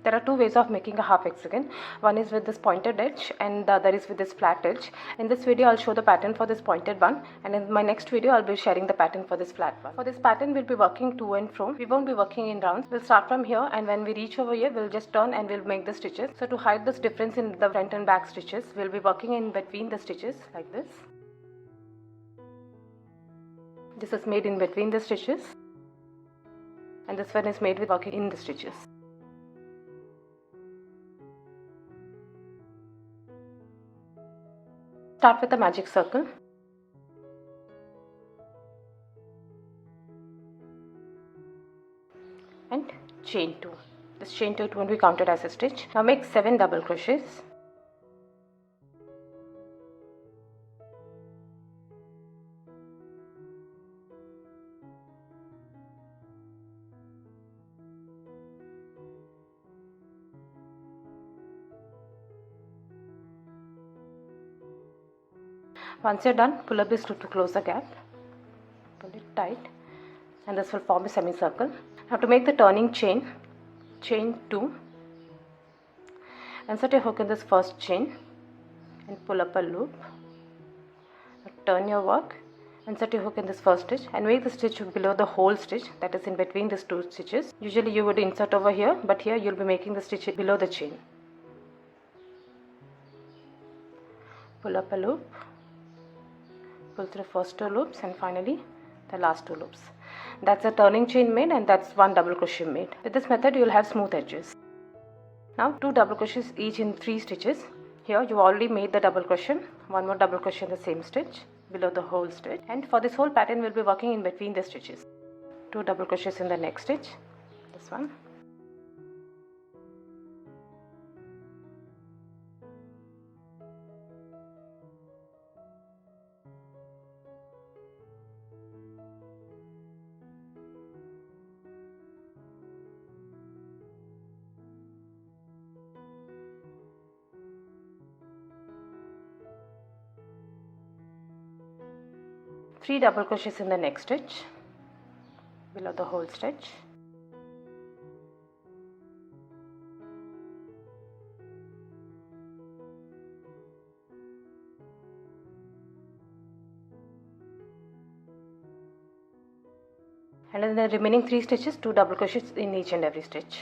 There are two ways of making a half hexagon. One is with this pointed edge and the other is with this flat edge. In this video I'll show the pattern for this pointed one, and in my next video I'll be sharing the pattern for this flat one. For this pattern we'll be working to and fro. We won't be working in rounds. We'll start from here, and when we reach over here we'll just turn and we'll make the stitches. So to hide this difference in the front and back stitches, we'll be working in between the stitches like this. This is made in between the stitches, and this one is made with working in the stitches. Start with a magic circle. And chain 2. This chain 2 won't be counted as a stitch. Now make 7 double crochets. Once you're done, pull up this to close the gap. Pull it tight, and this will form a semicircle. Now to make the turning chain, chain 2, insert a hook in this first chain and pull up a loop. Now turn your work, insert a hook in this first stitch and make the stitch below the whole stitch, that is in between these two stitches. Usually you would insert over here, but here you'll be making the stitch below the chain. Pull up a loop, pull through first 2 loops and finally the last 2 loops. That's a turning chain made, and that's 1 double crochet made. With this method you will have smooth edges. Now 2 double crochets each in 3 stitches. Here you already made the double crochet, 1 more double crochet in the same stitch below the whole stitch, and for this whole pattern we'll be working in between the stitches. 2 double crochets in the next stitch, this one. Three double crochets in the next stitch below the whole stitch. And in the remaining 3 stitches, 2 double crochets in each and every stitch.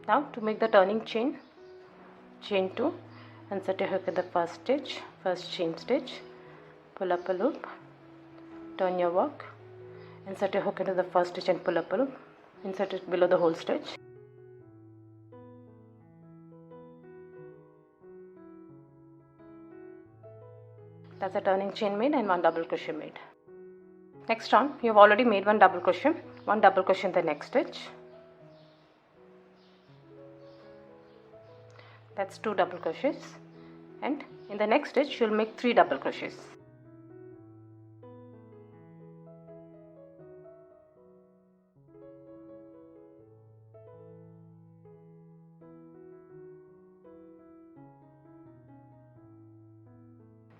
Now to make the turning chain, chain 2, insert a hook in the first stitch, first chain stitch, pull up a loop, turn your work, insert a hook into the first stitch and pull up a loop, insert it below the whole stitch. That's a turning chain made and 1 double crochet made. Next round, you have already made 1 double crochet in the next stitch. That's 2 double crochets, and in the next stitch you'll make 3 double crochets.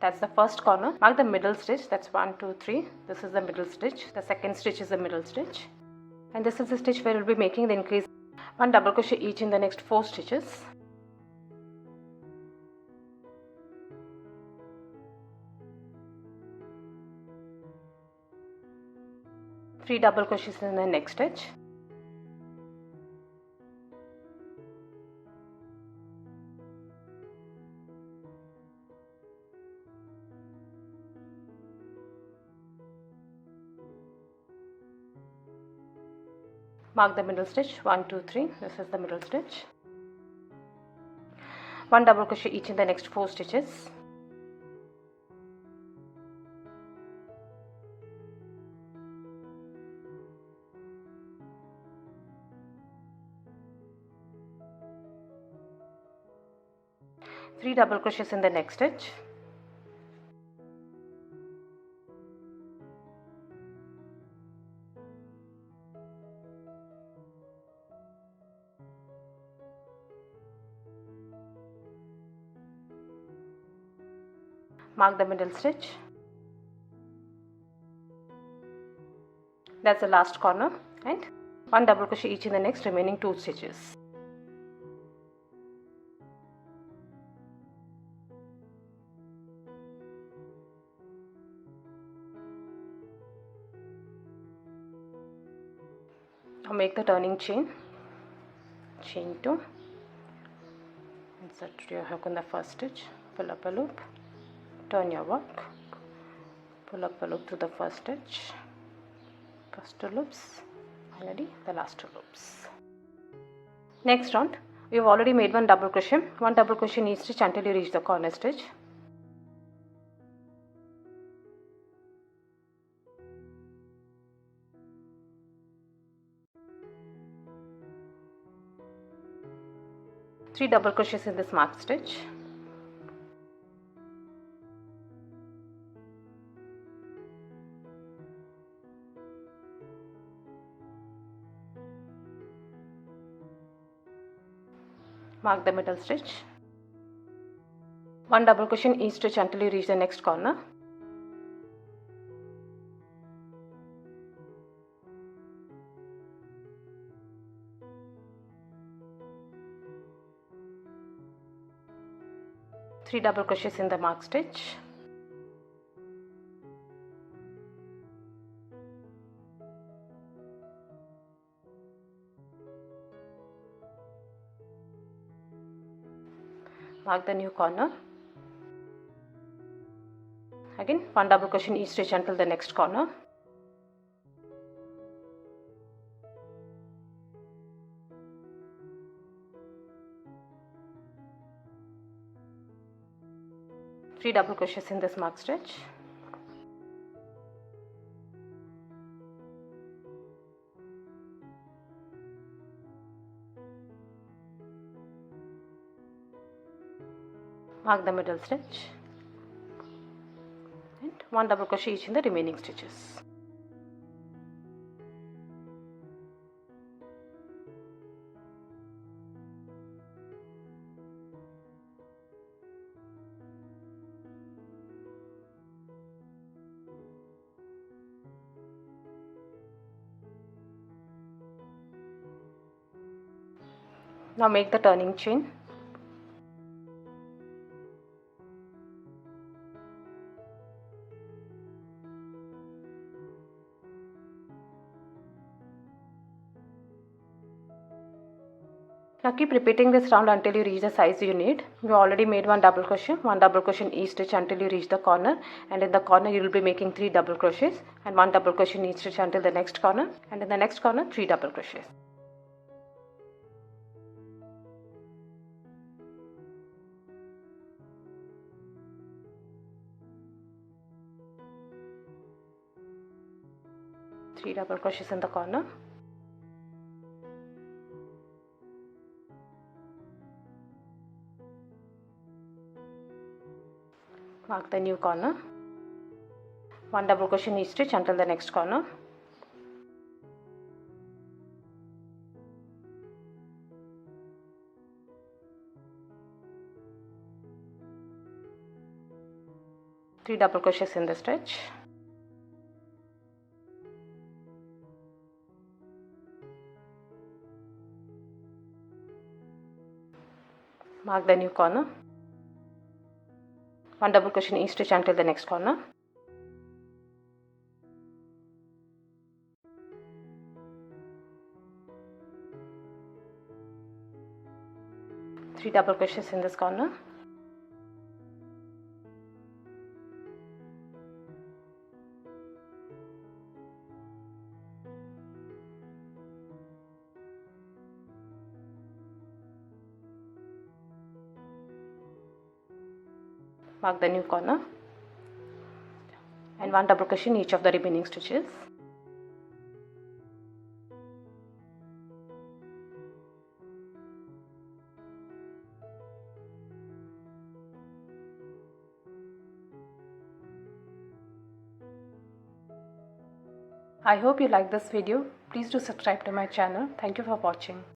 That's the first corner. Mark the middle stitch, that's 1, 2, 3. This is the middle stitch. The second stitch is the middle stitch, and this is the stitch where we'll be making the increase. 1 double crochet each in the next 4 stitches. Three double crochets in the next stitch. Mark the middle stitch, 1, 2, 3. This is the middle stitch. 1 double crochet each in the next 4 stitches. 3 double crochets in the next stitch. Mark the middle stitch. That's the last corner, and 1 double crochet each in the next remaining 2 stitches. Now make the turning chain. Chain 2. Insert your hook in the first stitch. Pull up a loop. Turn your work. Pull up a loop to the first stitch. First 2 loops. Finally, the last 2 loops. Next round, we have already made 1 double crochet. 1 double crochet in each stitch until you reach the corner stitch. Three double crochets in this marked stitch. Mark the middle stitch. 1 double crochet in each stitch until you reach the next corner. Three double crochets in the marked stitch. Mark the new corner. Again 1 double crochet in each stitch until the next corner. Three double crochets in this marked stitch. Mark the middle stitch and 1 double crochet each in the remaining stitches. Now make the turning chain. Now keep repeating this round until you reach the size you need. You already made 1 double crochet in each stitch until you reach the corner, and in the corner you will be making 3 double crochets and 1 double crochet in each stitch until the next corner, and in the next corner 3 double crochets. Three double crochets in the corner. Mark the new corner. 1 double crochet in each stitch until the next corner. Three double crochets in the stitch. Mark the new corner. 1 double crochet in each stitch until the next corner. Three double crochets in this corner. Mark the new corner and 1 double crochet in each of the remaining stitches. I hope you like this video. Please do subscribe to my channel. Thank you for watching.